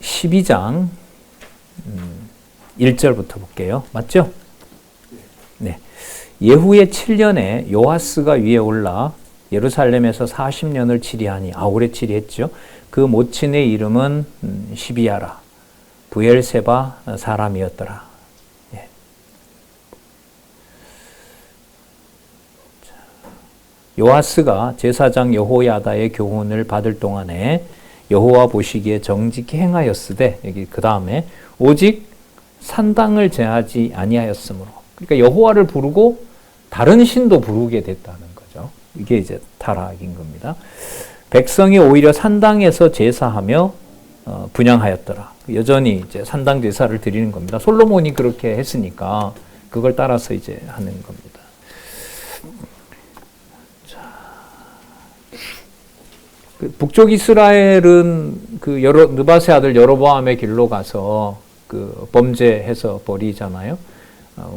12장 1절부터 볼게요. 맞죠? 네. 예후의 7년에 요아스가 위에 올라 예루살렘에서 40년을 치리하니, 오래 치리했죠. 그 모친의 이름은 시비야라 부엘세바 사람이었더라. 예. 요아스가 제사장 여호야다의 교훈을 받을 동안에 여호와 보시기에 정직히 행하였으되, 여기 그 다음에 오직 산당을 제하지 아니하였으므로, 그러니까 여호와를 부르고 다른 신도 부르게 됐다는 거죠. 이게 이제 타락인 겁니다. 백성이 오히려 산당에서 제사하며 분향하였더라. 여전히 이제 산당 제사를 드리는 겁니다. 솔로몬이 그렇게 했으니까 그걸 따라서 이제 하는 겁니다. 북쪽 이스라엘은 그 느바세 아들 여로보암의 길로 가서 그 범죄해서 버리잖아요.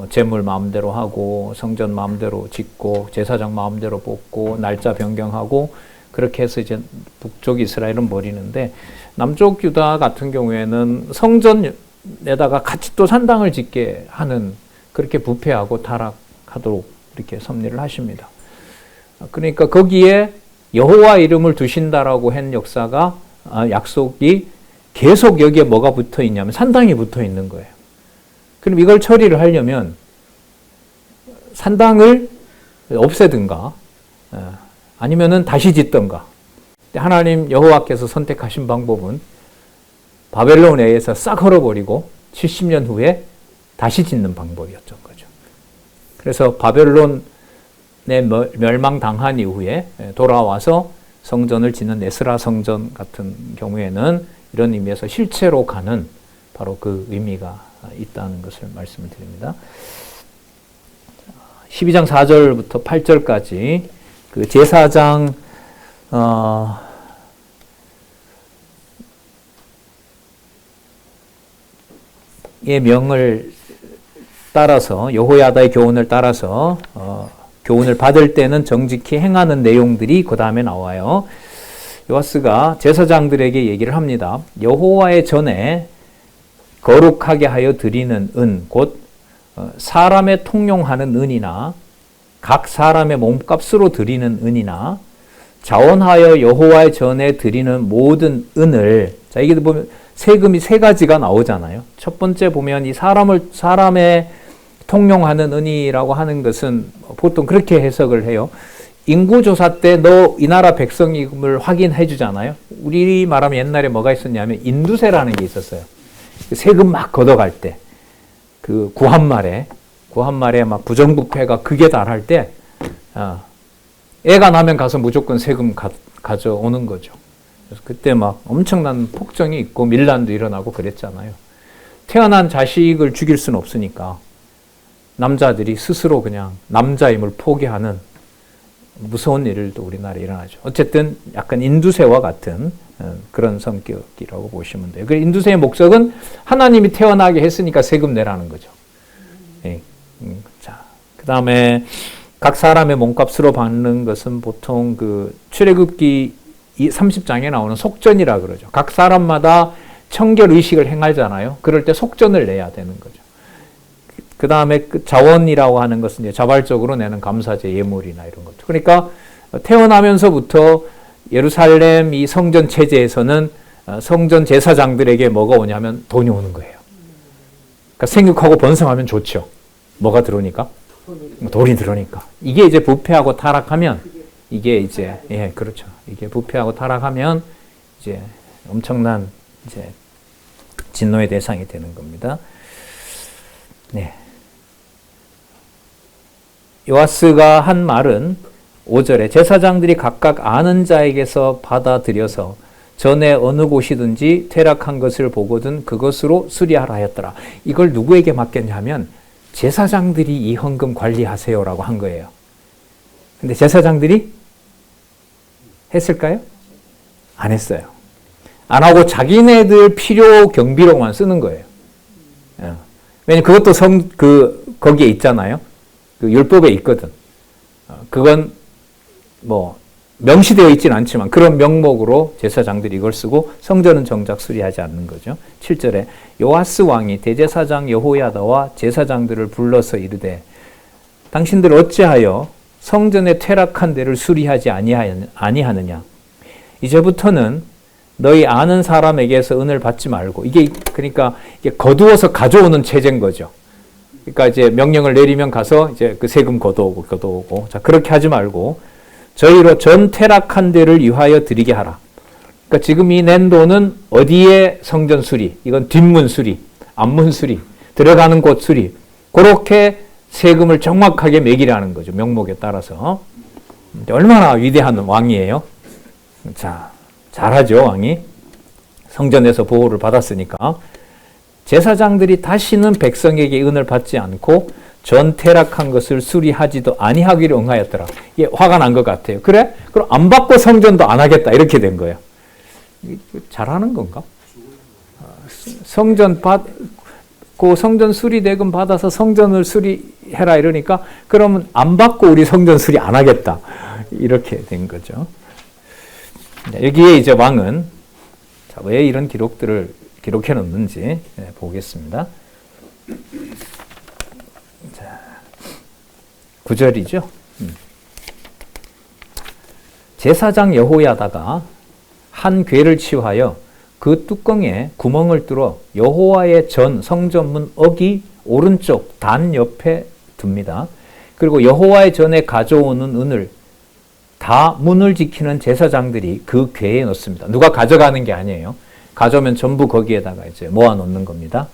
재물 마음대로 하고 성전 마음대로 짓고 제사장 마음대로 뽑고 날짜 변경하고 그렇게 해서 이제 북쪽 이스라엘은 버리는데, 남쪽 유다 같은 경우에는 성전에다가 같이 또 산당을 짓게 하는, 그렇게 부패하고 타락하도록 이렇게 섭리를 하십니다. 그러니까 거기에 여호와 이름을 두신다라고 한 역사가, 약속이 계속 여기에 뭐가 붙어 있냐면 산당이 붙어 있는 거예요. 그럼 이걸 처리를 하려면 산당을 없애든가 아니면은 다시 짓든가. 하나님 여호와께서 선택하신 방법은 바벨론에 의해서 싹 헐어버리고 70년 후에 다시 짓는 방법이었던 거죠. 그래서 바벨론에 멸망당한 이후에 돌아와서 성전을 짓는 에스라 성전 같은 경우에는 이런 의미에서 실체로 가는 바로 그 의미가 있다는 것을 말씀을 드립니다. 12장 4절부터 8절까지 그 제사장 의 명을 따라서, 여호야다의 교훈을 따라서 교훈을 받을 때는 정직히 행하는 내용들이 그 다음에 나와요. 요아스가 제사장들에게 얘기를 합니다. 여호와의 전에 거룩하게 하여 드리는 은, 곧 사람의 통용하는 은이나 각 사람의 몸값으로 드리는 은이나 자원하여 여호와의 전에 드리는 모든 은을, 자, 이게 보면 세금이 세 가지가 나오잖아요. 첫 번째 보면 이 사람의 통용하는 은이라고 하는 것은 보통 그렇게 해석을 해요. 인구조사 때 너 이 나라 백성임을 확인해 주잖아요. 우리 말하면 옛날에 뭐가 있었냐면 인두세라는 게 있었어요. 세금 막 걷어갈 때, 그 구한말에 막 부정부패가 극에 달할 때, 애가 나면 가서 무조건 세금 가져오는 거죠. 그래서 그때 막 엄청난 폭정이 있고 밀란도 일어나고 그랬잖아요. 태어난 자식을 죽일 수는 없으니까 남자들이 스스로 그냥 남자임을 포기하는 무서운 일도 우리나라에 일어나죠. 어쨌든 약간 인두세와 같은 그런 성격이라고 보시면 돼요. 그 인두세의 목적은 하나님이 태어나게 했으니까 세금 내라는 거죠. 자, 그 다음에 각 사람의 몸값으로 받는 것은 보통 그 출애굽기 30장에 나오는 속전이라 그러죠. 각 사람마다 청결 의식을 행하잖아요. 그럴 때 속전을 내야 되는 거죠. 그 다음에 그 자원이라고 하는 것은 이제 자발적으로 내는 감사제 예물이나 이런 것들. 그러니까 태어나면서부터 예루살렘 이 성전 체제에서는 성전 제사장들에게 뭐가 오냐면 돈이 오는 거예요. 그러니까 생육하고 번성하면 좋죠. 뭐가 들어오니까? 돈이 들어오니까. 이게 이제 부패하고 타락하면, 이게 이제, 예, 그렇죠. 이게 부패하고 타락하면 이제 엄청난 이제 진노의 대상이 되는 겁니다. 네. 요아스가 한 말은 5절에 제사장들이 각각 아는 자에게서 받아들여서 전에 어느 곳이든지 퇴락한 것을 보거든 그것으로 수리하라 하였더라. 이걸 누구에게 맡겼냐면 제사장들이 이 헌금 관리하세요라고 한 거예요. 근데 제사장들이 했을까요? 안 했어요. 안 하고 자기네들 필요 경비로만 쓰는 거예요. 왜냐면 그것도 거기에 있잖아요. 그 율법에 있거든. 그건 뭐 명시되어 있지는 않지만 그런 명목으로 제사장들이 이걸 쓰고 성전은 정작 수리하지 않는 거죠. 7절에 요아스 왕이 대제사장 여호야다와 제사장들을 불러서 이르되 당신들 어찌하여 성전의 퇴락한 데를 수리하지 아니하느냐. 이제부터는 너희 아는 사람에게서 은을 받지 말고, 이게 그러니까 이게 거두어서 가져오는 체제인 거죠. 그러니까 이제 명령을 내리면 가서 이제 그 세금 거두오고 자, 그렇게 하지 말고 저희로 전 퇴락한 데를 위하여 드리게 하라. 그러니까 지금 이 낸 돈은 어디에 성전 수리, 이건 뒷문 수리, 앞문 수리, 들어가는 곳 수리, 그렇게 세금을 정확하게 매기라는 거죠. 명목에 따라서. 얼마나 위대한 왕이에요. 자, 잘하죠, 왕이. 성전에서 보호를 받았으니까. 제사장들이 다시는 백성에게 은을 받지 않고 전 퇴락한 것을 수리하지도 아니하기를 응하였더라. 이게 화가 난 것 같아요. 그래? 그럼 안 받고 성전도 안 하겠다. 이렇게 된 거예요. 잘하는 건가? 성전 받고 성전 수리 대금 받아서 성전을 수리해라 이러니까 그러면 안 받고 우리 성전 수리 안 하겠다. 이렇게 된 거죠. 여기에 이제 왕은 왜 이런 기록들을 기록해 놓는지 보겠습니다. 자, 9절이죠. 제사장 여호야다가 한 궤를 치우하여 그 뚜껑에 구멍을 뚫어 여호와의 전 성전문 어기 오른쪽 단 옆에 둡니다. 그리고 여호와의 전에 가져오는 은을 다 문을 지키는 제사장들이 그 궤에 넣습니다. 누가 가져가는 게 아니에요. 가져오면 전부 거기에다가 이제 모아놓는 겁니다.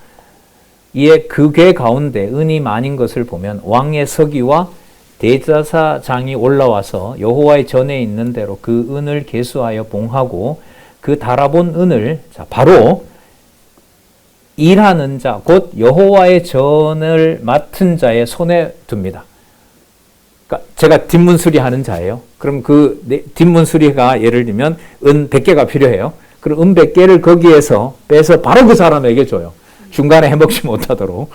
이에 그 궤 가운데 은이 많은 것을 보면 왕의 서기와 대제사장이 올라와서 여호와의 전에 있는 대로 그 은을 계수하여 봉하고 그 달아본 은을 바로 일하는 자, 곧 여호와의 전을 맡은 자의 손에 둡니다. 그러니까 제가 뒷문 수리하는 자예요. 그럼 그 뒷문 수리가 예를 들면 은 100개가 필요해요. 그럼 은 100개를 거기에서 빼서 바로 그 사람에게 줘요. 중간에 해먹지 못하도록.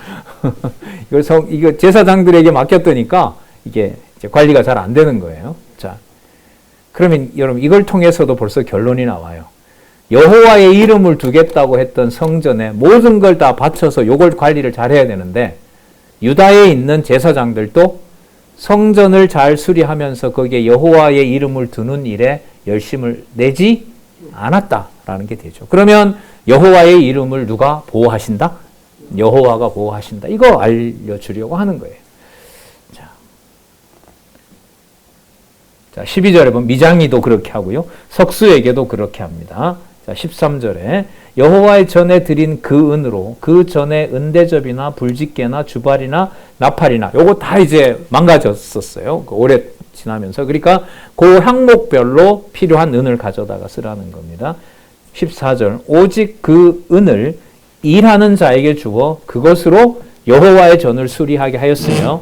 이거 제사장들에게 맡겼더니까 이게 이제 관리가 잘 안 되는 거예요. 자, 그러면 여러분 이걸 통해서도 벌써 결론이 나와요. 여호와의 이름을 두겠다고 했던 성전에 모든 걸 다 바쳐서 요걸 관리를 잘 해야 되는데 유다에 있는 제사장들도 성전을 잘 수리하면서 거기에 여호와의 이름을 두는 일에 열심을 내지 않았다라는 게 되죠. 그러면 여호와의 이름을 누가 보호하신다? 여호와가 보호하신다. 이거 알려주려고 하는 거예요. 자, 12절에 보면 미장이도 그렇게 하고요. 석수에게도 그렇게 합니다. 자, 13절에 여호와의 전에 드린 그 은으로 그 전에 은대접이나 불집게나 주발이나 나팔이나 요거 다 이제 망가졌었어요. 오래 지나면서. 그러니까 그 항목별로 필요한 은을 가져다가 쓰라는 겁니다. 14절 오직 그 은을 일하는 자에게 주어 그것으로 여호와의 전을 수리하게 하였으며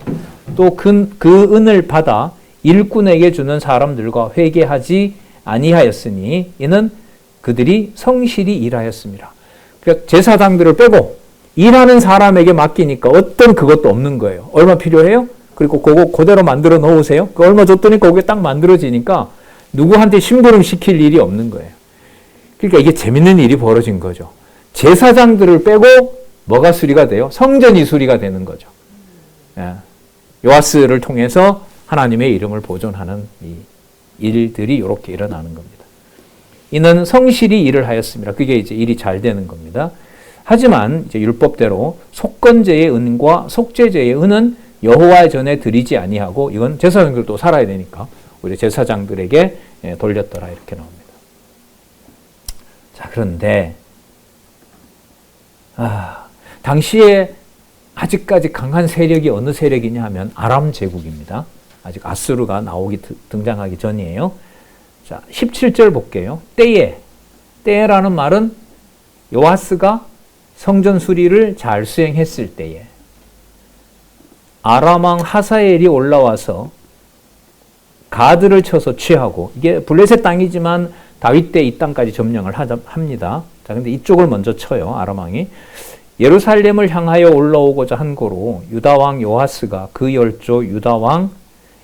또 그 은을 받아 일꾼에게 주는 사람들과 회개하지 아니하였으니 이는 그들이 성실히 일하였습니다. 그러니까 제사장들을 빼고 일하는 사람에게 맡기니까 어떤 그것도 없는 거예요. 얼마 필요해요? 그리고 그거 그대로 만들어 놓으세요. 그 얼마 줬더니 그게 딱 만들어지니까 누구한테 심부름 시킬 일이 없는 거예요. 그러니까 이게 재밌는 일이 벌어진 거죠. 제사장들을 빼고 뭐가 수리가 돼요? 성전이 수리가 되는 거죠. 요아스를 통해서 하나님의 이름을 보존하는 이 일들이 이렇게 일어나는 겁니다. 이는 성실히 일을 하였습니다. 그게 이제 일이 잘 되는 겁니다. 하지만 이제 율법대로 속건제의 은과 속죄제의 은은 여호와의 전에 드리지 아니하고 이건 제사장들도 살아야 되니까 우리 제사장들에게 돌렸더라 이렇게 나옵니다. 자, 그런데 당시에 아직까지 강한 세력이 어느 세력이냐 하면 아람 제국입니다. 아직 아수르가 등장하기 전이에요. 자, 17절 볼게요. 때에라는 말은 요아스가 성전 수리를 잘 수행했을 때에 아람 왕 하사엘이 올라와서 가드를 쳐서 취하고 이게 블레셋 땅이지만 다윗 때 이 땅까지 점령을 합니다. 자, 근데 이쪽을 먼저 쳐요. 아람 왕이. 예루살렘을 향하여 올라오고자 한 고로 유다 왕 요아스가 그 열조 유다 왕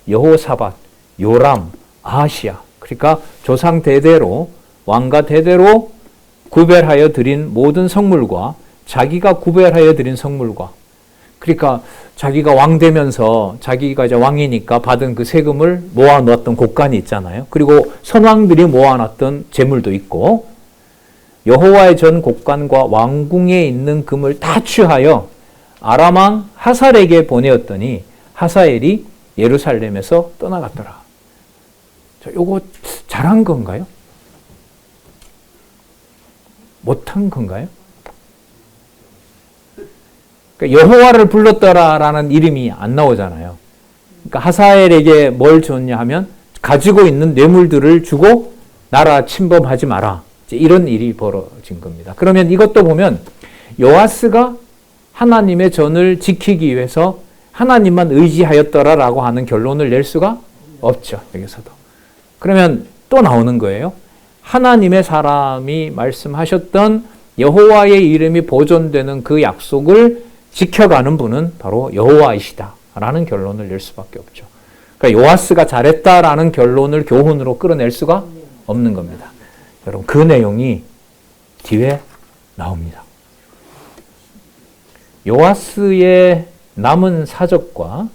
여호사밧, 요람, 아하시야 그러니까 조상 대대로 왕가 대대로 구별하여 드린 모든 성물과 자기가 구별하여 드린 성물과 그러니까 자기가 왕 되면서 자기가 이제 왕이니까 받은 그 세금을 모아놓았던 곡간이 있잖아요. 그리고 선왕들이 모아놨던 재물도 있고 여호와의 전 곡간과 왕궁에 있는 금을 다 취하여 아람 왕 하살에게 보내었더니 하사엘이 예루살렘에서 떠나갔더라. 자, 요거 잘한 건가요? 못한 건가요? 그러니까 여호와를 불렀더라라는 이름이 안 나오잖아요. 그러니까 하사엘에게 뭘 줬냐 하면 가지고 있는 뇌물들을 주고 나라 침범하지 마라. 이런 일이 벌어진 겁니다. 그러면 이것도 보면 요아스가 하나님의 전을 지키기 위해서 하나님만 의지하였더라라고 하는 결론을 낼 수가 없죠. 여기서도. 그러면 또 나오는 거예요. 하나님의 사람이 말씀하셨던 여호와의 이름이 보존되는 그 약속을 지켜가는 분은 바로 여호와이시다라는 결론을 낼 수밖에 없죠. 그러니까 요아스가 잘했다라는 결론을 교훈으로 끌어낼 수가 없는 겁니다. 여러분 그 내용이 뒤에 나옵니다. 요아스의 남은 사적과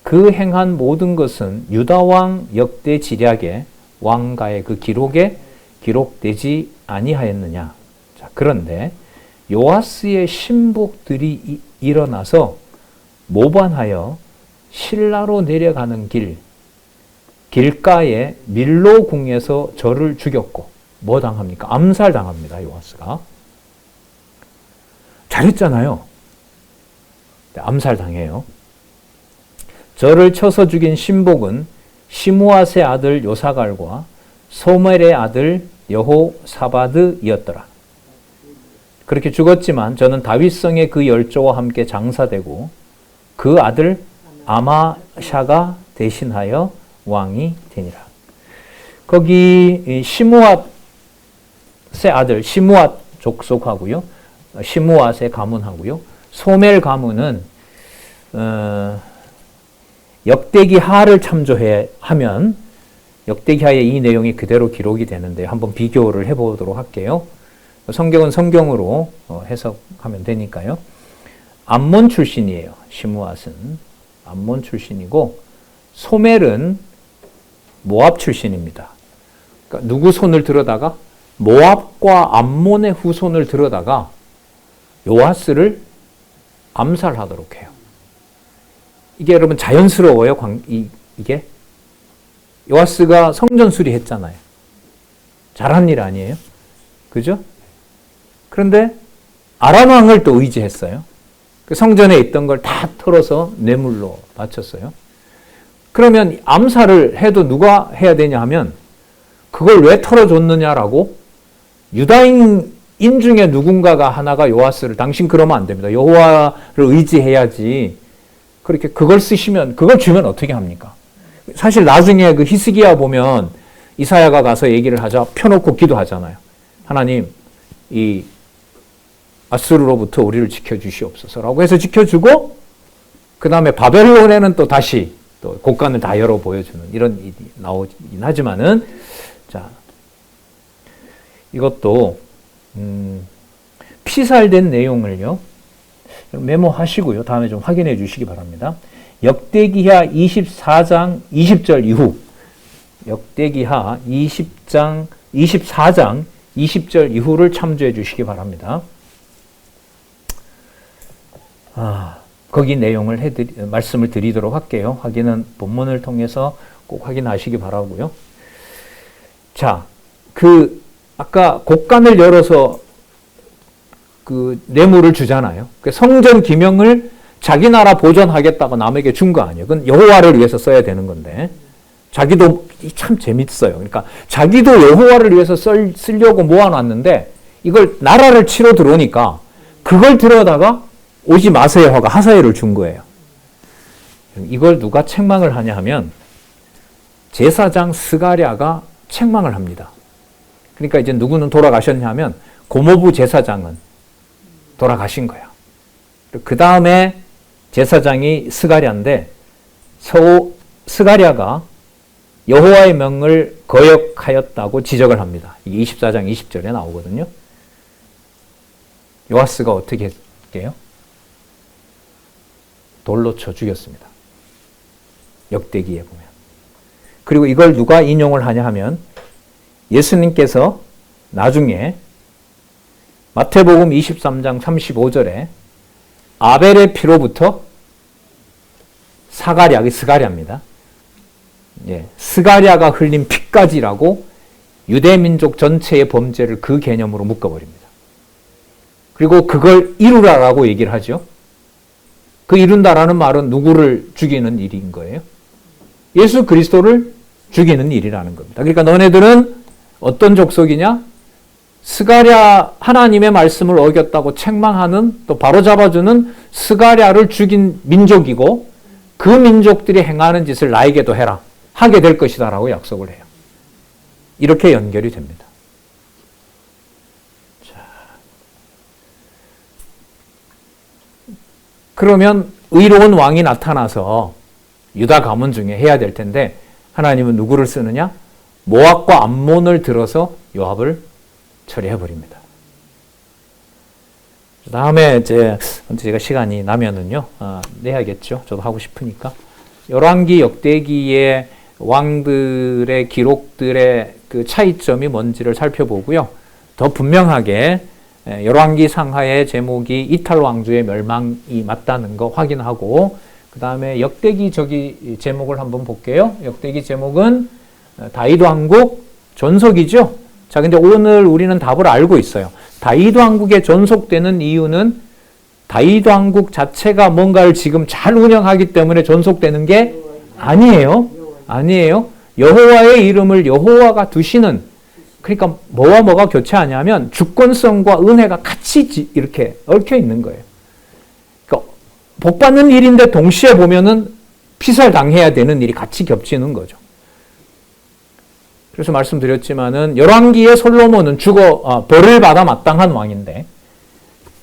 그 행한 모든 것은 유다왕 역대 지략의 왕가의 그 기록에 기록되지 아니하였느냐. 자, 그런데 요아스의 신복들이 일어나서 모반하여 실라로 내려가는 길가에 밀로 궁에서 저를 죽였고 뭐 당합니까? 암살당합니다. 요아스가. 잘했잖아요. 암살당해요. 저를 쳐서 죽인 신복은 시므앗의 아들 요사갈과 소멜의 아들 여호사바드이었더라. 그렇게 죽었지만 저는 다윗성의 그 열조와 함께 장사되고 그 아들 아마샤가 대신하여 왕이 되니라. 거기 시므앗의 아들 시므앗 족속하고요. 시므앗의 가문하고요. 소멜 가문은 역대기하를 참조하면 역대기하의 이 내용이 그대로 기록이 되는데 한번 비교를 해보도록 할게요. 성경은 성경으로 해석하면 되니까요. 암몬 출신이에요. 시므앗은 암몬 출신이고 소멜은 모압 출신입니다. 그러니까 누구 손을 들어다가 모압과 암몬의 후손을 들어다가 요아스를 암살하도록 해요. 이게 여러분 자연스러워요. 이게 요아스가 성전 수리했잖아요. 잘한 일 아니에요? 그죠? 그런데 아람 왕을 또 의지했어요. 그 성전에 있던 걸 다 털어서 뇌물로 바쳤어요. 그러면 암살을 해도 누가 해야 되냐 하면 그걸 왜 털어줬느냐라고 유다인 중에 누군가가 하나가 요아스를 당신 그러면 안 됩니다. 여호와를 의지해야지. 그렇게 그걸 쓰시면 그걸 주면 어떻게 합니까? 사실 나중에 그 히스기야 보면 이사야가 가서 얘기를 하자 펴놓고 기도하잖아요. 하나님 이 아수르로부터 우리를 지켜주시옵소서라고 해서 지켜주고 그 다음에 바벨론에는 또 다시 또 곡간을 다 열어 보여주는 이런 일이 나오긴 하지만은 자 이것도 피살된 내용을요 메모하시고요 다음에 좀 확인해 주시기 바랍니다. 역대기하 24장 20절 이후 역대기하 24장 20절 이후를 참조해 주시기 바랍니다. 거기 내용을 말씀을 드리도록 할게요. 확인은 본문을 통해서 꼭 확인하시기 바라고요. 자, 아까 곡간을 열어서 그 뇌물을 주잖아요. 성전 기명을 자기 나라 보존하겠다고 남에게 준 거 아니에요. 그건 여호와를 위해서 써야 되는 건데 자기도 참 재밌어요. 그러니까 자기도 여호와를 위해서 쓰려고 모아놨는데 이걸 나라를 치러 들어오니까 그걸 들여다가 오지 마세요 하고 하사엘을 준 거예요. 이걸 누가 책망을 하냐 하면 제사장 스가랴가 책망을 합니다. 그러니까 이제 누구는 돌아가셨냐 하면 고모부 제사장은 돌아가신 거야. 그 다음에 제사장이 스가랴인데 스가랴가 여호와의 명을 거역하였다고 지적을 합니다. 이게 24장 20절에 나오거든요. 요아스가 어떻게 했게요? 돌로 쳐 죽였습니다. 역대기에 보면. 그리고 이걸 누가 인용을 하냐 하면 예수님께서 나중에 마태복음 23장 35절에 아벨의 피로부터 스가랴입니다. 예, 스가랴가 흘린 피까지라고 유대민족 전체의 범죄를 그 개념으로 묶어버립니다. 그리고 그걸 이루라라고 얘기를 하죠. 그 이룬다라는 말은 누구를 죽이는 일인 거예요? 예수 그리스도를 죽이는 일이라는 겁니다. 그러니까 너네들은 어떤 족속이냐? 스가랴 하나님의 말씀을 어겼다고 책망하는 또 바로잡아주는 스가랴를 죽인 민족이고 그 민족들이 행하는 짓을 나에게도 해라. 하게 될 것이다 라고 약속을 해요. 이렇게 연결이 됩니다. 자, 그러면 의로운 왕이 나타나서 유다 가문 중에 해야 될 텐데 하나님은 누구를 쓰느냐? 모압과 암몬을 들어서 요압을 처리해버립니다. 다음에 제가 시간이 나면은요, 내야겠죠. 저도 하고 싶으니까. 열왕기 역대기의 왕들의 기록들의 그 차이점이 뭔지를 살펴보고요. 더 분명하게 열왕기 상하의 제목이 이탈 왕조의 멸망이 맞다는 거 확인하고 그 다음에 역대기 제목을 한번 볼게요. 역대기 제목은 다윗 왕국 존속이죠. 자, 근데 오늘 우리는 답을 알고 있어요. 다윗 왕국에 존속되는 이유는 다윗 왕국 자체가 뭔가를 지금 잘 운영하기 때문에 존속되는 게 아니에요. 여호와의 이름을 여호와가 두시는, 그러니까 뭐와 뭐가 교차하냐면 주권성과 은혜가 같이 이렇게 얽혀 있는 거예요. 그러니까 복 받는 일인데 동시에 보면은 피살 당해야 되는 일이 같이 겹치는 거죠. 그래서 말씀드렸지만은 열왕기의 솔로몬은 벌을 받아 마땅한 왕인데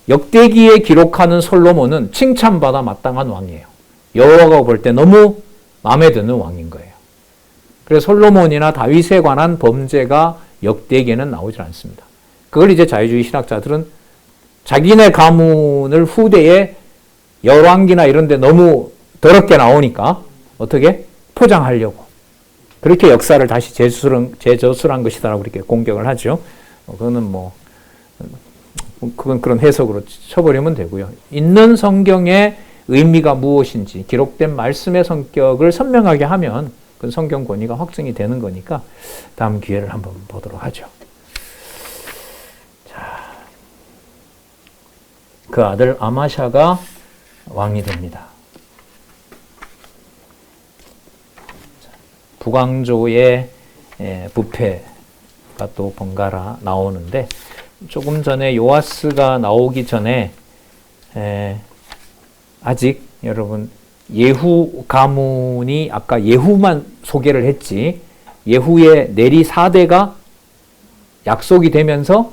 역대기에 기록하는 솔로몬은 칭찬받아 마땅한 왕이에요. 여호와가 볼 때 너무 마음에 드는 왕인 거예요. 그래서 솔로몬이나 다윗에 관한 범죄가 역대기에는 나오질 않습니다. 그걸 이제 자유주의 신학자들은 자기네 가문을 후대에 열왕기나 이런 데 너무 더럽게 나오니까 어떻게 포장하려고 그렇게 역사를 다시 재조술한 것이다라고 이렇게 공격을 하죠. 그건 그런 해석으로 쳐버리면 되고요. 있는 성경의 의미가 무엇인지 기록된 말씀의 성격을 선명하게 하면 그 성경 권위가 확증이 되는 거니까 다음 기회를 한번 보도록 하죠. 자, 그 아들 아마샤가 왕이 됩니다. 북왕조의 부패가 또 번갈아 나오는데 조금 전에 요아스가 나오기 전에 아직 여러분 예후 가문이 아까 예후만 소개를 했지 예후의 내리 4대가 약속이 되면서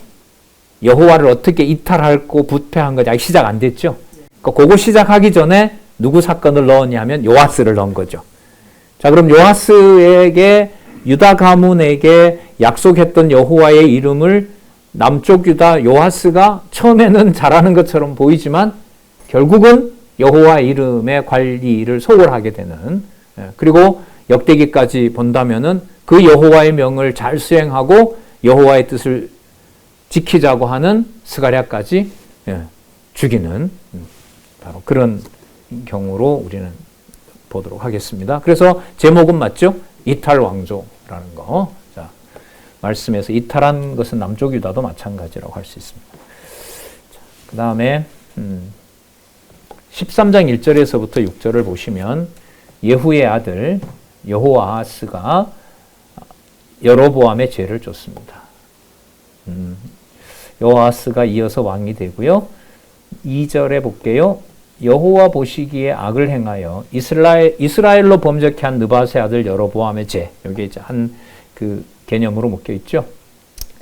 여호와를 어떻게 이탈하고 부패한 것이 아직 시작 안 됐죠. 그러니까 그거 시작하기 전에 누구 사건을 넣었냐면 요아스를 넣은 거죠. 자, 그럼 요아스에게 유다 가문에게 약속했던 여호와의 이름을 남쪽 유다 요아스가 처음에는 잘하는 것처럼 보이지만 결국은 여호와 이름의 관리를 소홀하게 되는, 그리고 역대기까지 본다면은 그 여호와의 명을 잘 수행하고 여호와의 뜻을 지키자고 하는 스가랴까지 죽이는 바로 그런 경우로 우리는 보도록 하겠습니다. 그래서 제목은 맞죠? 이탈 왕조라는 거. 자, 말씀에서 이탈한 것은 남쪽 유다도 마찬가지라고 할 수 있습니다. 그 다음에 13장 1절에서부터 6절을 보시면 예후의 아들 여호아하스가 여로보암의 죄를 쫓습니다. 여호아하스가 이어서 왕이 되고요. 2절에 볼게요. 여호와 보시기에 악을 행하여 이스라엘로 범죄케 한 느밧의 아들 여로보암의 죄. 여기 이제 한 그 개념으로 묶여 있죠.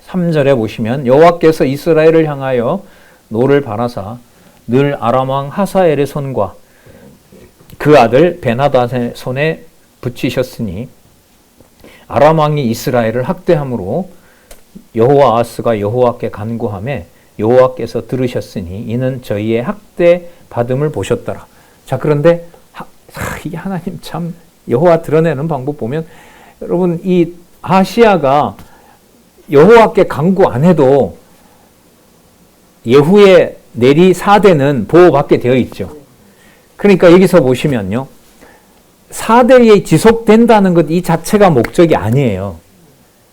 3절에 보시면 여호와께서 이스라엘을 향하여 노를 바라사 늘 아람 왕 하사엘의 손과 그 아들 베나닷의 손에 붙이셨으니 아람 왕이 이스라엘을 학대함으로 여호와 아하스가 여호와께 간구하매 여호와께서 들으셨으니 이는 저희의 학대 받음을 보셨더라. 자, 그런데 이 하나님 참 여호와 드러내는 방법 보면 여러분 이 아하시야가 여호와께 간구 안 해도 예후의 내리 4대는 보호받게 되어 있죠. 그러니까 여기서 보시면요. 4대에 지속된다는 것 이 자체가 목적이 아니에요.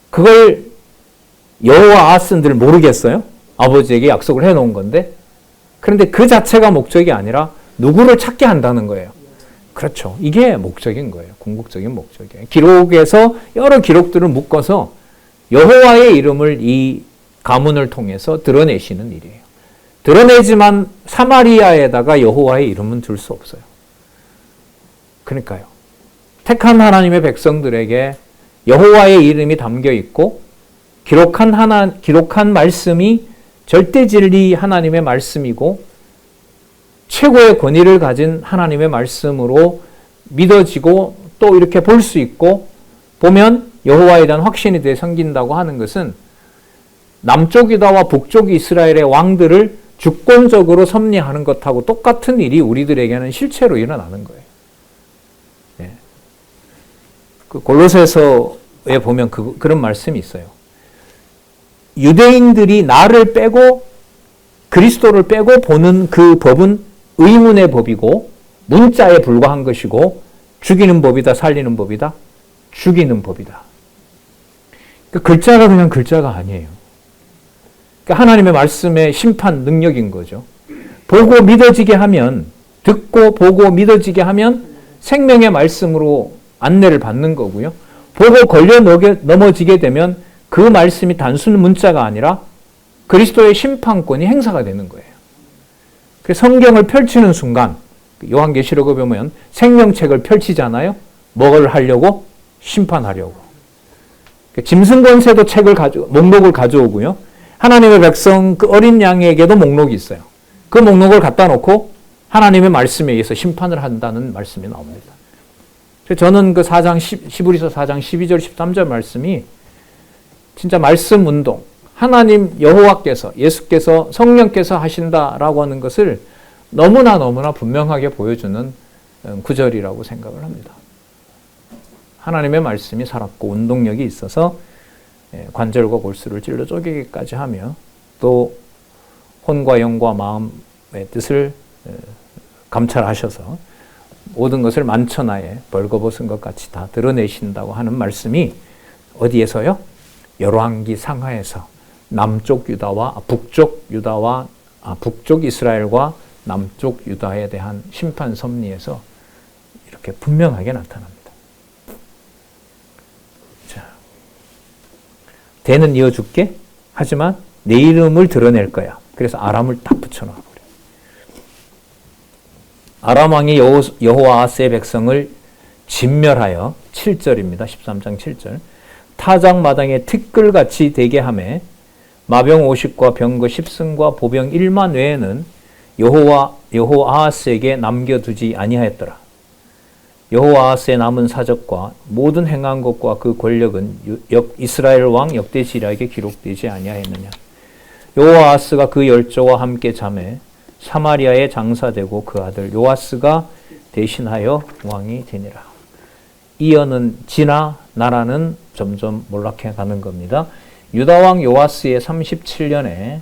그걸 여호와 아하스는 모르겠어요? 아버지에게 약속을 해놓은 건데. 그런데 그 자체가 목적이 아니라 누구를 찾게 한다는 거예요. 그렇죠. 이게 목적인 거예요. 궁극적인 목적이에요. 기록에서 여러 기록들을 묶어서 여호와의 이름을 이 가문을 통해서 드러내시는 일이에요. 드러내지만 사마리아에다가 여호와의 이름은 둘 수 없어요. 그러니까요. 택한 하나님의 백성들에게 여호와의 이름이 담겨 있고 기록한 말씀이 절대 진리 하나님의 말씀이고 최고의 권위를 가진 하나님의 말씀으로 믿어지고 또 이렇게 볼 수 있고 보면 여호와에 대한 확신이 되어 생긴다고 하는 것은 남쪽 유다와 북쪽 이스라엘의 왕들을 주권적으로 섭리하는 것하고 똑같은 일이 우리들에게는 실체로 일어나는 거예요. 네. 그 골로새서에 보면 그런 말씀이 있어요. 유대인들이 나를 빼고 그리스도를 빼고 보는 그 법은 의문의 법이고 문자에 불과한 것이고 죽이는 법이다, 살리는 법이다, 죽이는 법이다. 그 글자가 그냥 글자가 아니에요. 그러니까 하나님의 말씀의 심판 능력인 거죠. 보고 믿어지게 하면, 듣고 보고 믿어지게 하면 생명의 말씀으로 안내를 받는 거고요. 보고 걸려 넘어지게 되면 그 말씀이 단순 문자가 아니라 그리스도의 심판권이 행사가 되는 거예요. 그래서 성경을 펼치는 순간 요한계시록에 보면 생명책을 펼치잖아요. 뭘 하려고? 심판하려고. 짐승 권세도 목록을 가져오고요. 하나님의 백성 그 어린 양에게도 목록이 있어요. 그 목록을 갖다 놓고 하나님의 말씀에 의해서 심판을 한다는 말씀이 나옵니다. 그래서 저는 그 히브리서 4장 12절 13절 말씀이 진짜 말씀 운동, 하나님 여호와께서 예수께서 성령께서 하신다라고 하는 것을 너무나 분명하게 보여주는 구절이라고 생각을 합니다. 하나님의 말씀이 살았고 운동력이 있어서 관절과 골수를 찔러 쪼개기까지 하며 또 혼과 영과 마음의 뜻을 감찰하셔서 모든 것을 만천하에 벌거벗은 것 같이 다 드러내신다고 하는 말씀이 어디에서요? 열왕기 상하에서 남쪽 유다와 북쪽 이스라엘과 남쪽 유다에 대한 심판 섭리에서 이렇게 분명하게 나타납니다. 자, 대는 이어줄게. 하지만 내 이름을 드러낼 거야. 그래서 아람을 딱 붙여놔 버려. 아람 왕이 여호와 아하스의 백성을 진멸하여 7절입니다. 13장 7절. 타작마당에 티끌같이 되게 하매 마병 50과 병거 10승과 보병 1만 외에는 여호와 아하스에게 남겨두지 아니하였더라. 여호와 아하스의 남은 사적과 모든 행한 것과 그 권력은 이스라엘 왕 역대시락에 기록되지 아니하였느냐. 여호와 아하스가 그 열조와 함께 잠에 사마리아에 장사되고 그 아들 요아스가 대신하여 왕이 되니라. 이어는 지나 나라는 점점 몰락해 가는 겁니다. 유다왕 요아스의 37년에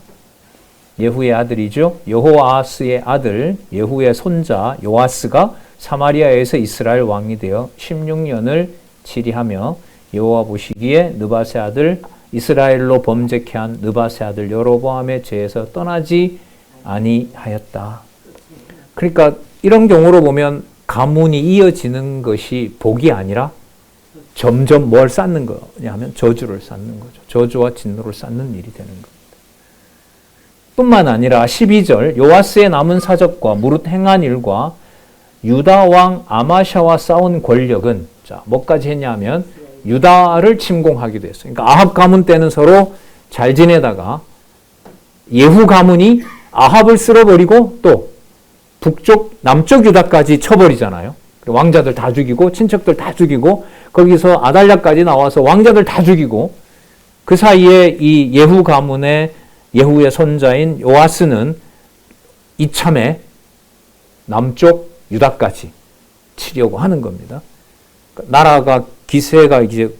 예후의 아들이죠. 여호아스의 아들 예후의 손자 요아스가 사마리아에서 이스라엘 왕이 되어 16년을 치리하며 여호와 보시기에 느밧의 아들 이스라엘로 범죄케 한 느밧의 아들 여로보암의 죄에서 떠나지 아니하였다. 그러니까 이런 경우로 보면 가문이 이어지는 것이 복이 아니라 점점 뭘 쌓는 거냐 하면 저주를 쌓는 거죠. 저주와 진노를 쌓는 일이 되는 겁니다. 뿐만 아니라 12절 요아스의 남은 사적과 무릇 행한 일과 유다 왕 아마샤와 싸운 권력은 자, 뭐까지 했냐면 유다를 침공하기도 했어요. 그러니까 아합 가문 때는 서로 잘 지내다가 예후 가문이 아합을 쓸어버리고 또 남쪽 유다까지 쳐버리잖아요. 왕자들 다 죽이고 친척들 다 죽이고 거기서 아달랴까지 나와서 왕자들 다 죽이고 그 사이에 이 예후 가문의 예후의 손자인 요아스는 이참에 남쪽 유다까지 치려고 하는 겁니다. 그러니까 나라가 기세가 이제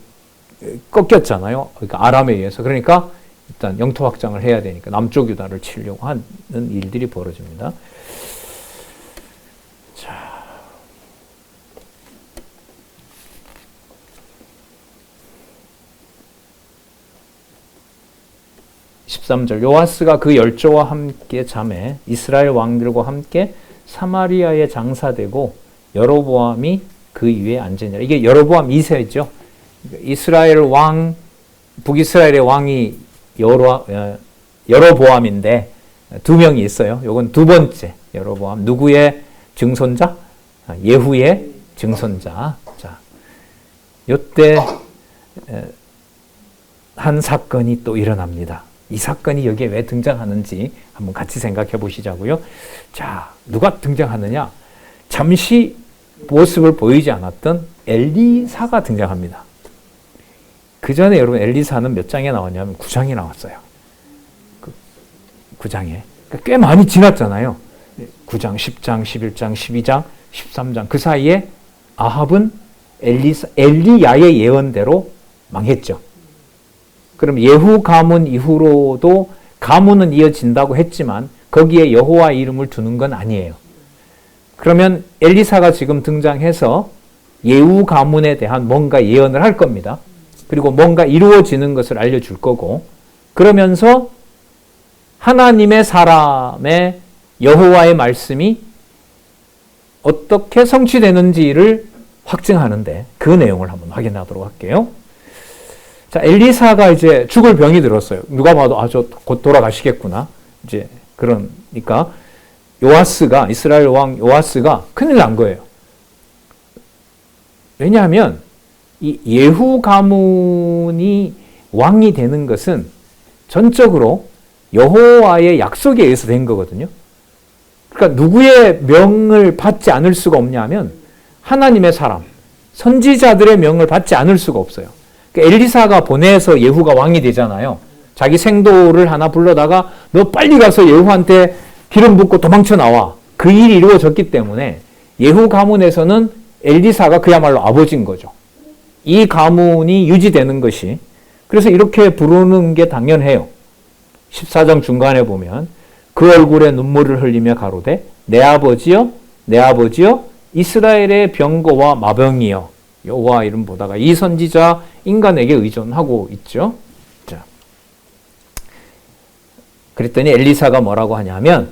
꺾였잖아요. 그러니까 아람에 의해서. 그러니까 일단 영토 확장을 해야 되니까 남쪽 유다를 치려고 하는 일들이 벌어집니다. 자. 13절 요아스가 그 열조와 함께 잠에 이스라엘 왕들과 함께 사마리아에 장사되고 여로보암이 그 위에 앉으니라. 이게 여로보암 2세죠. 이스라엘 왕 북이스라엘의 왕이 여로보암인데 두 명이 있어요. 요건 두 번째 여로보암. 누구의 증손자? 예후의 증손자. 자, 요때 한 사건이 또 일어납니다. 이 사건이 여기에 왜 등장하는지 한번 같이 생각해 보시자고요. 자, 누가 등장하느냐? 잠시 모습을 보이지 않았던 엘리사가 등장합니다. 그 전에 여러분 엘리사는 몇 장에 나왔냐면 9장에 나왔어요. 9장에. 그러니까 꽤 많이 지났잖아요. 9장, 10장, 11장, 12장, 13장. 그 사이에 아합은 엘리야의 예언대로 망했죠. 그럼 예후 가문 이후로도 가문은 이어진다고 했지만 거기에 여호와 이름을 두는 건 아니에요. 그러면 엘리사가 지금 등장해서 예후 가문에 대한 뭔가 예언을 할 겁니다. 그리고 뭔가 이루어지는 것을 알려줄 거고 그러면서 하나님의 사람의 여호와의 말씀이 어떻게 성취되는지를 확증하는데 그 내용을 한번 확인하도록 할게요. 자, 엘리사가 이제 죽을 병이 들었어요. 누가 봐도 저 곧 돌아가시겠구나. 이제 그러니까 요아스가 이스라엘 왕 요아스가 큰일 난 거예요. 왜냐하면 이 예후 가문이 왕이 되는 것은 전적으로 여호와의 약속에 의해서 된 거거든요. 그러니까 누구의 명을 받지 않을 수가 없냐면 하나님의 사람, 선지자들의 명을 받지 않을 수가 없어요. 그러니까 엘리사가 보내서 예후가 왕이 되잖아요. 자기 생도를 하나 불러다가 너 빨리 가서 예후한테 기름 붓고 도망쳐 나와. 그 일이 이루어졌기 때문에 예후 가문에서는 엘리사가 그야말로 아버지인 거죠. 이 가문이 유지되는 것이. 그래서 이렇게 부르는 게 당연해요. 14장 중간에 보면 그 얼굴에 눈물을 흘리며 가로되 내 아버지여 내 아버지여 이스라엘의 병거와 마병이여 여호와 이름 보다가 이 선지자 인간에게 의존하고 있죠. 자, 그랬더니 엘리사가 뭐라고 하냐면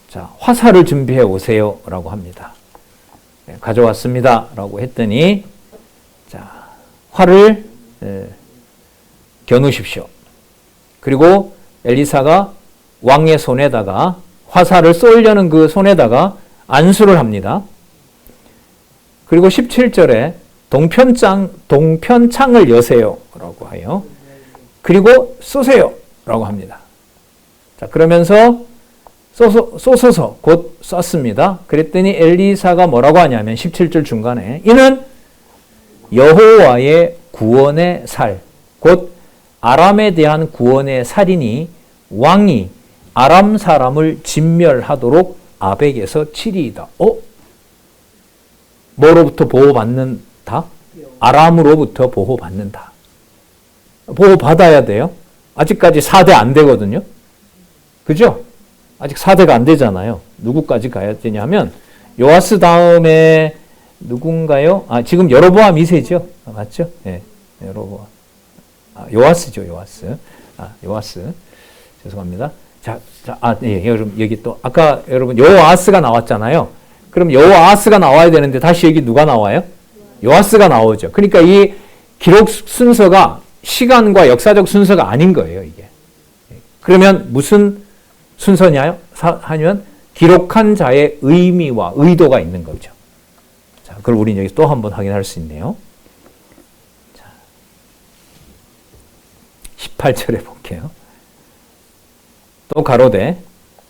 자, 화살을 준비해 오세요 라고 합니다. 네, 가져왔습니다 라고 했더니 자, 활을 겨누십시오. 그리고 엘리사가 왕의 손에다가 화살을 쏘려는 그 손에다가 안수를 합니다. 그리고 17절에 동편창을 여세요 라고 하여 그리고 쏘세요 라고 합니다. 자, 그러면서 쏘소서 곧 쐈습니다. 그랬더니 엘리사가 뭐라고 하냐면 17절 중간에 이는 여호와의 구원의 살 곧 아람에 대한 구원의 살이니 왕이 아람 사람을 진멸하도록 아벡에서 치리이다. 뭐로부터 보호받는다? 아람으로부터 보호받는다. 보호받아야 돼요. 아직까지 4대 안 되거든요. 그죠? 아직 4대가 안 되잖아요. 누구까지 가야 되냐면 요아스 다음에 누군가요? 지금 여로보암 2세죠. 맞죠? 네, 여로보암. 요아스죠, 요아스. 요아스. 죄송합니다. 예, 여기 또 아까 여러분 요아스가 나왔잖아요. 그럼 요아스가 나와야 되는데 다시 여기 누가 나와요? 요아스가 나오죠. 그러니까 이 기록 순서가 시간과 역사적 순서가 아닌 거예요, 이게. 그러면 무슨 순서냐요? 하면 기록한 자의 의미와 의도가 있는 거죠. 자, 그걸 우리는 여기 또 한번 확인할 수 있네요. 자, 18절에 볼게요. 또 가로되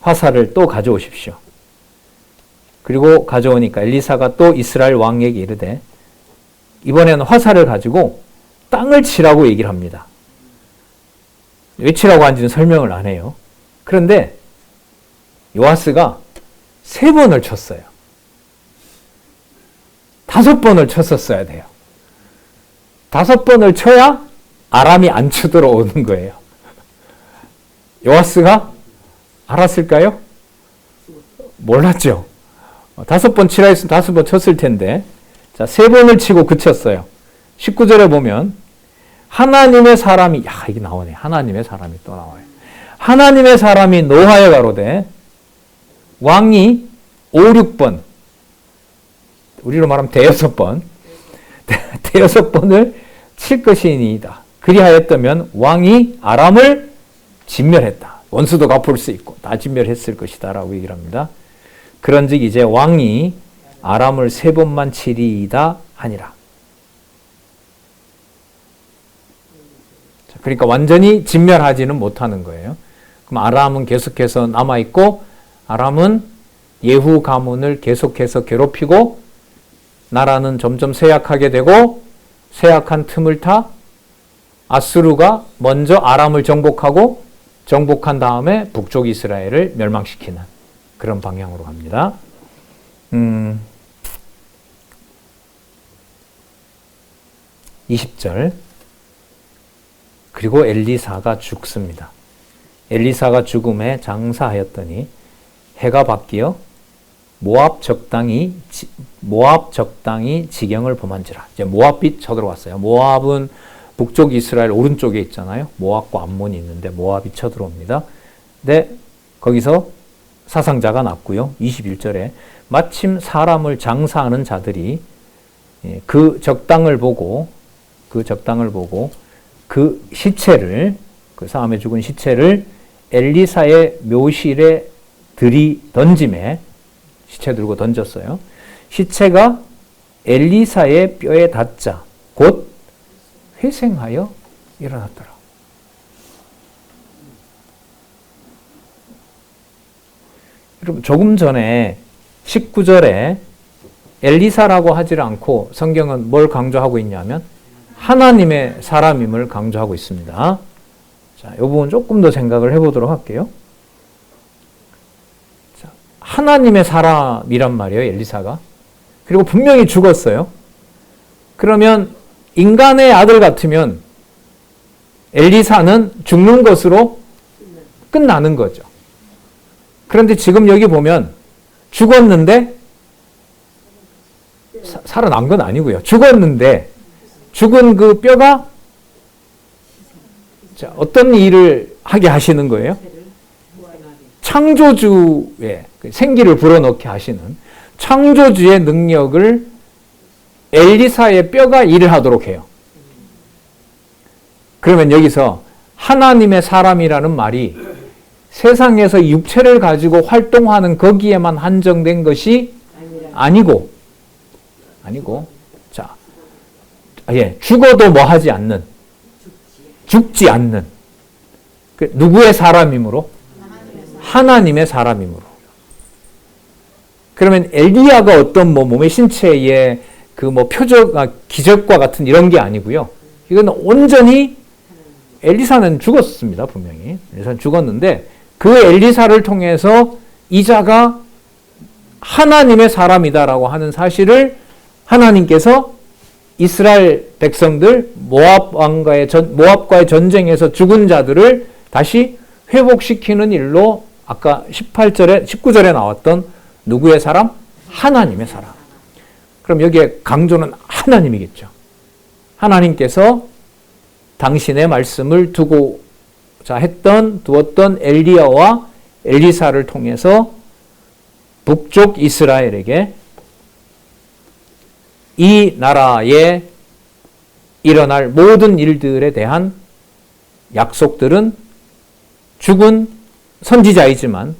화살을 또 가져오십시오. 그리고 가져오니까 엘리사가 또 이스라엘 왕에게 이르되 이번에는 화살을 가지고 땅을 치라고 얘기를 합니다. 왜 치라고 한지는 설명을 안 해요. 그런데 요아스가 3번을 쳤어요. 5번을 쳤었어야 돼요. 5번을 쳐야 아람이 안 쳐들어오는 거예요. 요아스가 알았을까요? 몰랐죠. 5번 치라 했으면 5번 쳤을 텐데, 자, 3번을 치고 그쳤어요. 19절에 보면, 하나님의 사람이, 이게 나오네. 하나님의 사람이 또 나와요. 하나님의 사람이 노하여 가로되, 왕이 5, 6번, 우리로 말하면 대여섯 번, 대여섯 번을 칠 것이니이다. 그리하였다면 왕이 아람을 진멸했다. 원수도 갚을 수 있고 다 진멸했을 것이다 라고 얘기를 합니다. 그런즉 이제 왕이 아람을 3번만 치리이다 하니라. 그러니까 완전히 진멸하지는 못하는 거예요. 그럼 아람은 계속해서 남아있고 아람은 예후 가문을 계속해서 괴롭히고 나라는 점점 쇠약하게 되고 쇠약한 틈을 타 아수르가 먼저 아람을 정복하고 정복한 다음에 북쪽 이스라엘을 멸망시키는 그런 방향으로 갑니다. 20절. 그리고 엘리사가 죽습니다. 엘리사가 죽음에 장사하였더니 해가 바뀌어 모압 적당히 지경을 범한지라. 이제 모압이 쳐들어왔어요. 모압은 북쪽 이스라엘 오른쪽에 있잖아요. 모압과 암몬이 있는데 모압이 쳐들어옵니다. 근데 거기서 사상자가 났고요. 21절에 마침 사람을 장사하는 자들이 그 적당을 보고 그 시체를, 그 사람의 죽은 시체를 엘리사의 묘실에 던짐에, 시체 들고 던졌어요. 시체가 엘리사의 뼈에 닿자 곧 회생하여 일어났더라. 여러분, 조금 전에 19절에 엘리사라고 하지 않고 성경은 뭘 강조하고 있냐면 하나님의 사람임을 강조하고 있습니다. 자, 이 부분 조금 더 생각을 해보도록 할게요. 자, 하나님의 사람이란 말이에요, 엘리사가. 그리고 분명히 죽었어요. 그러면 인간의 아들 같으면 엘리사는 죽는 것으로 끝나는 거죠. 그런데 지금 여기 보면 죽었는데 살아난 건 아니고요. 죽었는데 죽은 그 뼈가 어떤 일을 하게 하시는 거예요? 창조주의 생기를 불어넣게 하시는 창조주의 능력을 엘리사의 뼈가 일을 하도록 해요. 그러면 여기서 하나님의 사람이라는 말이 세상에서 육체를 가지고 활동하는 거기에만 한정된 것이 아니고, 자, 죽어도 뭐 하지 않는, 죽지 않는, 누구의 사람이므로? 하나님의 사람이므로. 그러면 엘리야가 어떤 몸의 신체의 기적과 같은 이런 게 아니고요. 이건 온전히 엘리사는 죽었습니다, 분명히. 엘리사는 죽었는데 그 엘리사를 통해서 이자가 하나님의 사람이다라고 하는 사실을 하나님께서 이스라엘 백성들 모압과의 전쟁에서 죽은 자들을 다시 회복시키는 일로 아까 19절에 나왔던 누구의 사람? 하나님의 사람. 그럼 여기에 강조는 하나님이겠죠. 하나님께서 당신의 말씀을 두었던 엘리야와 엘리사를 통해서 북쪽 이스라엘에게 이 나라에 일어날 모든 일들에 대한 약속들은 죽은 선지자이지만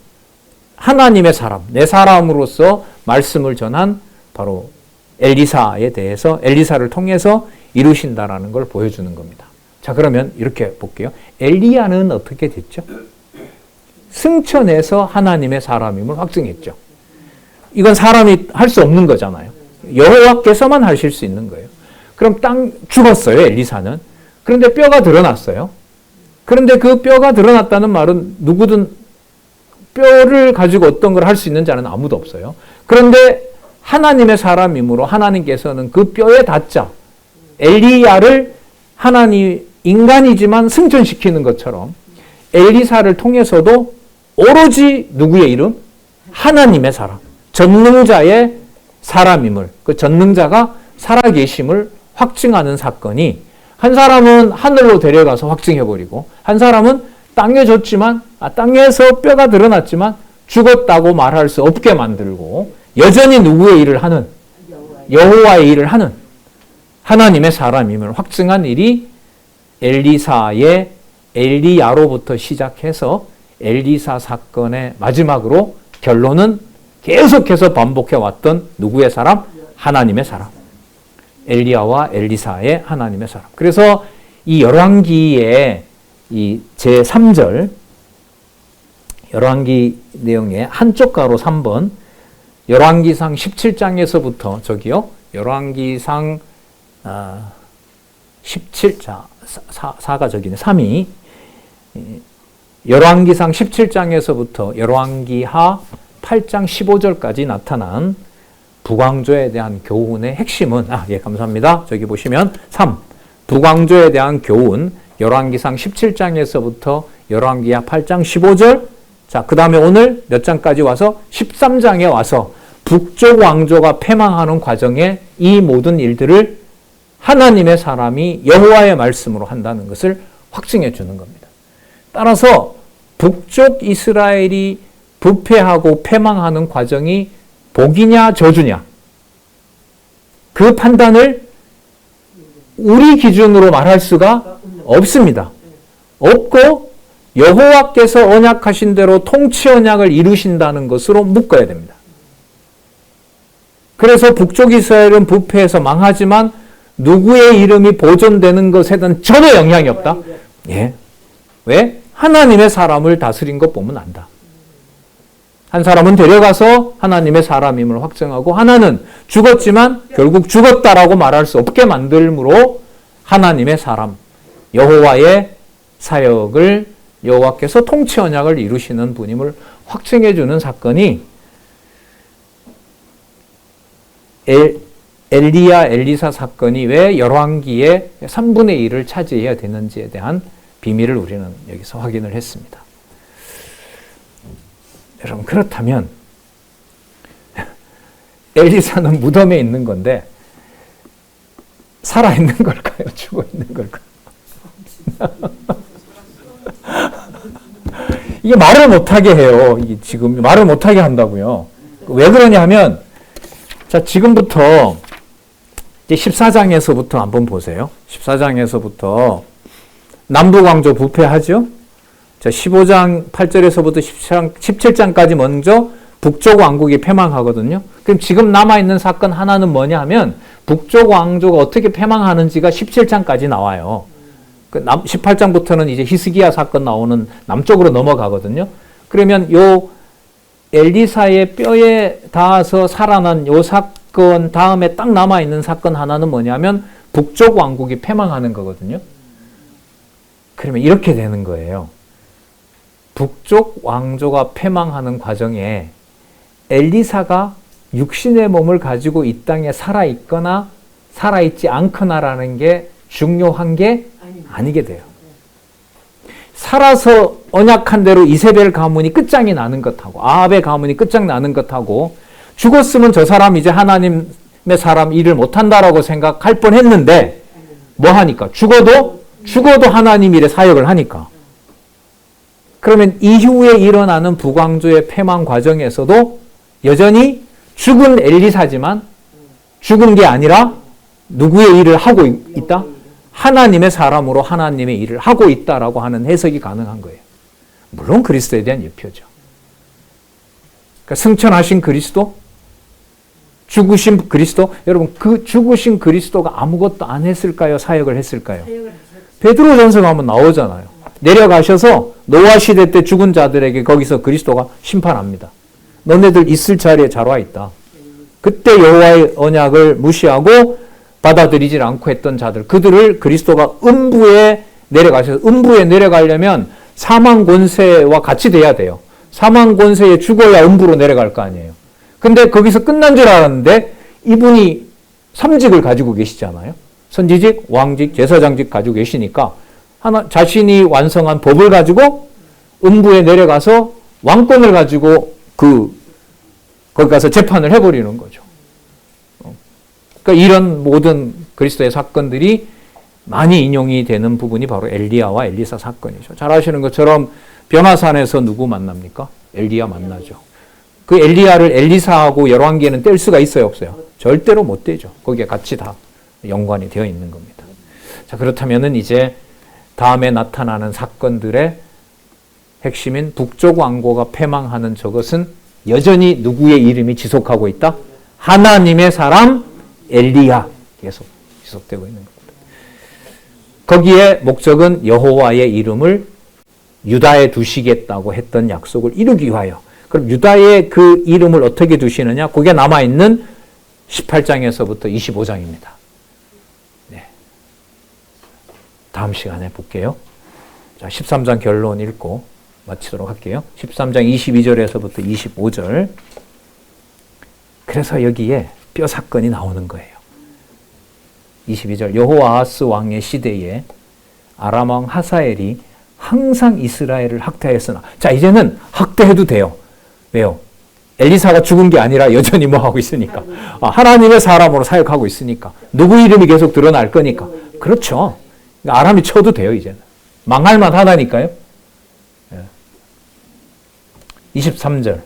하나님의 사람, 내 사람으로서 말씀을 전한 바로 엘리사에 대해서 엘리사를 통해서 이루신다라는 걸 보여주는 겁니다. 자, 그러면 이렇게 볼게요. 엘리야는 어떻게 됐죠? 승천해서 하나님의 사람임을 확증했죠. 이건 사람이 할 수 없는 거잖아요. 여호와께서만 하실 수 있는 거예요. 그럼 죽었어요, 엘리사는. 그런데 뼈가 드러났어요. 그런데 그 뼈가 드러났다는 말은 누구든 뼈를 가지고 어떤 걸 할 수 있는 자는 아무도 없어요. 그런데 하나님의 사람이므로 하나님께서는 그 뼈에 닿자 엘리야를 하나님 인간이지만 승천시키는 것처럼 엘리사를 통해서도 오로지 누구의 이름? 하나님의 사람, 전능자의 사람임을, 그 전능자가 살아계심을 확증하는 사건이 한 사람은 하늘로 데려가서 확증해버리고 한 사람은 땅에 줬지만 땅에서 뼈가 드러났지만 죽었다고 말할 수 없게 만들고 여전히 누구의 일을 하는? 여호와의 일을 하는 하나님의 사람임을 확증한 일이 엘리사의 엘리야로부터 시작해서 엘리사 사건의 마지막으로 결론은 계속해서 반복해왔던 누구의 사람? 하나님의 사람. 엘리야와 엘리사의 하나님의 사람. 그래서 이 열왕기의 이 제3절 열왕기 내용의 한쪽 가로 3번 열왕기상 17장에서부터 저기요. 열왕기상 17자 4가 저기네. 3이 열왕기상 17장에서부터 열왕기하 8장 15절까지 나타난 북왕조에 대한 교훈의 핵심은 예, 감사합니다. 저기 보시면 3. 북왕조에 대한 교훈 열왕기상 17장에서부터 열왕기하 8장 15절 자, 그다음에 오늘 몇 장까지 와서 13장에 와서 북쪽 왕조가 패망하는 과정에 이 모든 일들을 하나님의 사람이 여호와의 말씀으로 한다는 것을 확증해 주는 겁니다. 따라서 북쪽 이스라엘이 부패하고 패망하는 과정이 복이냐 저주냐 그 판단을 우리 기준으로 말할 수가 없습니다. 없고 여호와께서 언약하신 대로 통치 언약을 이루신다는 것으로 묶어야 됩니다. 그래서 북쪽 이스라엘은 부패해서 망하지만 누구의 이름이 보존되는 것에 대한 전혀 영향이 없다. 예. 왜? 하나님의 사람을 다스린 것 보면 안다. 한 사람은 데려가서 하나님의 사람임을 확정하고 하나는 죽었지만 결국 죽었다라고 말할 수 없게 만들므로 하나님의 사람, 여호와의 사역을 여호와께서 통치 언약을 이루시는 분임을 확증해 주는 사건이 엘리야, 엘리사 사건이 왜 열왕기의 3분의 1을 차지해야 되는지에 대한 비밀을 우리는 여기서 확인을 했습니다. 여러분 그렇다면 엘리사는 무덤에 있는 건데 살아있는 걸까요? 죽어있는 걸까요? 이게 말을 못하게 해요. 이게 지금 말을 못하게 한다고요. 왜 그러냐 하면 자 지금부터 이제 14장에서부터 한번 보세요. 14장에서부터 남북왕조 부패하죠. 자 15장 8절에서부터 17장까지 먼저 북쪽 왕국이 패망하거든요. 그럼 지금 남아있는 사건 하나는 뭐냐 하면 북쪽 왕조가 어떻게 패망하는지가 17장까지 나와요. 18장부터는 이제 히스기야 사건 나오는 남쪽으로 넘어가거든요. 그러면 요 엘리사의 뼈에 닿아서 살아난 요 사건 다음에 딱 남아있는 사건 하나는 뭐냐면 북쪽 왕국이 패망하는 거거든요. 그러면 이렇게 되는 거예요. 북쪽 왕조가 패망하는 과정에 엘리사가 육신의 몸을 가지고 이 땅에 살아있거나 살아있지 않거나라는 게 중요한 게 아니게 돼요. 살아서 언약한 대로 이세벨 가문이 끝장이 나는 것하고 아합의 가문이 끝장 나는 것하고 죽었으면 저 사람 이제 하나님의 사람 일을 못한다라고 생각할 뻔했는데 뭐 하니까? 죽어도 하나님 일의 사역을 하니까. 그러면 이후에 일어나는 북왕조의 패망 과정에서도 여전히 죽은 엘리사지만 죽은 게 아니라 누구의 일을 하고 있다? 하나님의 사람으로 하나님의 일을 하고 있다라고 하는 해석이 가능한 거예요. 물론 그리스도에 대한 예표죠. 그러니까 승천하신 그리스도, 죽으신 그리스도, 여러분 그 죽으신 그리스도가 아무것도 안 했을까요? 사역을 했을까요? 베드로전서가 한번 나오잖아요. 내려가셔서 노아 시대 때 죽은 자들에게 거기서 그리스도가 심판합니다. 너네들 있을 자리에 잘 와 있다. 그때 여호와의 언약을 무시하고 받아들이질 않고 했던 자들, 그들을 그리스도가 음부에 내려가셔서, 음부에 내려가려면 사망 권세와 같이 돼야 돼요. 사망 권세에 죽어야 음부로 내려갈 거 아니에요. 근데 거기서 끝난 줄 알았는데 이분이 3직을 가지고 계시잖아요. 선지직, 왕직, 제사장직 가지고 계시니까 자신이 완성한 법을 가지고 음부에 내려가서 왕권을 가지고 거기 가서 재판을 해버리는 거죠. 그러니까 이런 모든 그리스도의 사건들이 많이 인용이 되는 부분이 바로 엘리야와 엘리사 사건이죠. 잘 아시는 것처럼 변화산에서 누구 만납니까? 엘리야 만나죠. 그 엘리야를 엘리사하고 열왕기에는 뗄 수가 있어요, 없어요? 절대로 못 떼죠. 거기에 같이 다 연관이 되어 있는 겁니다. 자, 그렇다면은 이제 다음에 나타나는 사건들의 핵심인 북쪽 왕고가 패망하는 저것은 여전히 누구의 이름이 지속하고 있다? 하나님의 사람 엘리야, 계속 지속되고 있는 겁니다. 거기에 목적은 여호와의 이름을 유다에 두시겠다고 했던 약속을 이루기 위하여. 그럼 유다의 그 이름을 어떻게 두시느냐? 거기에 남아있는 18장에서부터 25장입니다. 네. 다음 시간에 볼게요. 자, 13장 결론 읽고 마치도록 할게요. 13장 22절에서부터 25절. 그래서 여기에 뼈 사건이 나오는 거예요. 22절. 여호아하스 왕의 시대에 아람 왕 하사엘이 항상 이스라엘을 학대하였으나, 자, 이제는 학대해도 돼요. 왜요? 엘리사가 죽은 게 아니라 여전히 뭐 하고 있으니까. 하나님의 사람으로 사역하고 있으니까. 누구 이름이 계속 드러날 거니까. 그렇죠. 그러니까 아람이 쳐도 돼요, 이제는. 망할 만하다니까요. 23절.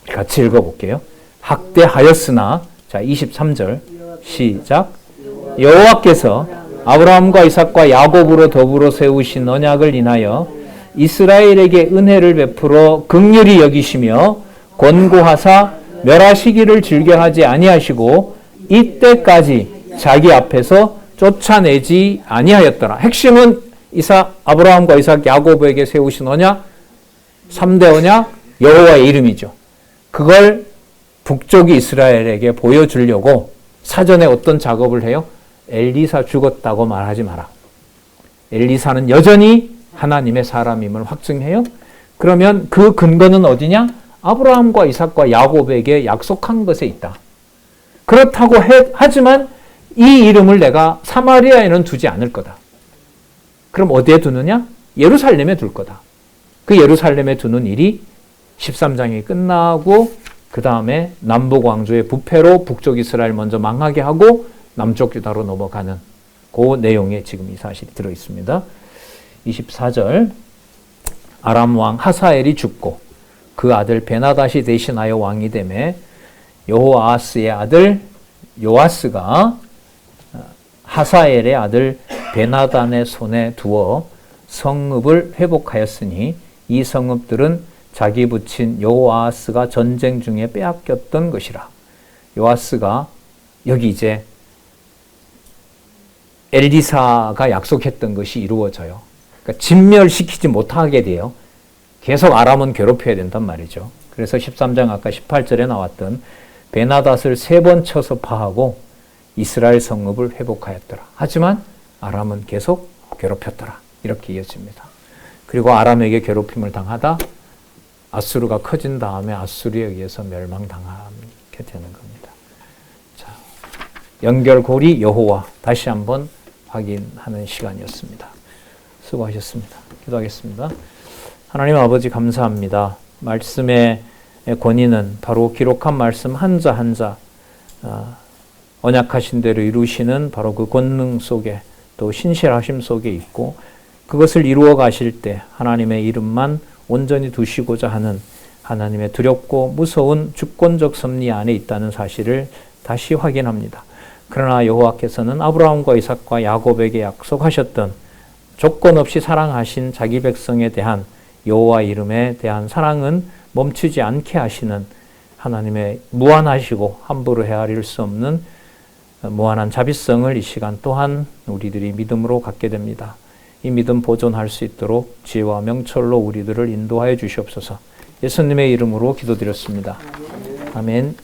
같이 읽어볼게요. 학대하였으나, 자, 23절. 시작. 여호와께서 아브라함과 이삭과 야곱으로 더불어 세우신 언약을 인하여 이스라엘에게 은혜를 베풀어 긍휼히 여기시며 권고하사 멸하시기를 즐겨하지 아니하시고 이때까지 자기 앞에서 쫓아내지 아니하였더라. 핵심은 아브라함과 이삭, 야곱에게 세우신 언약, 3대 언약, 여호와의 이름이죠. 그걸 북쪽이 이스라엘에게 보여주려고 사전에 어떤 작업을 해요? 엘리사 죽었다고 말하지 마라. 엘리사는 여전히 하나님의 사람임을 확증해요. 그러면 그 근거는 어디냐? 아브라함과 이삭과 야곱에게 약속한 것에 있다. 그렇다고 하지만 이 이름을 내가 사마리아에는 두지 않을 거다. 그럼 어디에 두느냐? 예루살렘에 둘 거다. 그 예루살렘에 두는 일이 13장이 끝나고 그 다음에 남북 왕조의 부패로 북쪽 이스라엘 먼저 망하게 하고 남쪽 유다로 넘어가는 그 내용에 지금 이 사실이 들어 있습니다. 24절. 아람 왕 하사엘이 죽고 그 아들 베나닷이 대신하여 왕이 되매 여호아하스의 아들 요아스가 하사엘의 아들 베나단의 손에 두어 성읍을 회복하였으니 이 성읍들은 자기 부친 여호아하스가 전쟁 중에 빼앗겼던 것이라. 요아스가 여기 이제 엘리사가 약속했던 것이 이루어져요. 그러니까 진멸시키지 못하게 돼요. 계속 아람은 괴롭혀야 된단 말이죠. 그래서 13장 아까 18절에 나왔던 베나닷을 3번 쳐서 파하고 이스라엘 성읍을 회복하였더라. 하지만 아람은 계속 괴롭혔더라. 이렇게 이어집니다. 그리고 아람에게 괴롭힘을 당하다 아수르가 커진 다음에 아수르에 의해서 멸망당하게 되는 겁니다. 자, 연결고리 여호와 다시 한번 확인하는 시간이었습니다. 수고하셨습니다. 기도하겠습니다. 하나님 아버지 감사합니다. 말씀의 권위는 바로 기록한 말씀 한자 한자 언약하신 대로 이루시는 바로 그 권능 속에 또 신실하심 속에 있고 그것을 이루어 가실 때 하나님의 이름만 온전히 두시고자 하는 하나님의 두렵고 무서운 주권적 섭리 안에 있다는 사실을 다시 확인합니다. 그러나 여호와께서는 아브라함과 이삭과 야곱에게 약속하셨던 조건 없이 사랑하신 자기 백성에 대한 여호와 이름에 대한 사랑은 멈추지 않게 하시는 하나님의 무한하시고 함부로 헤아릴 수 없는 무한한 자비성을 이 시간 또한 우리들이 믿음으로 갖게 됩니다. 이 믿음 보존할 수 있도록 지혜와 명철로 우리들을 인도하여 주시옵소서. 예수님의 이름으로 기도드렸습니다. 아멘.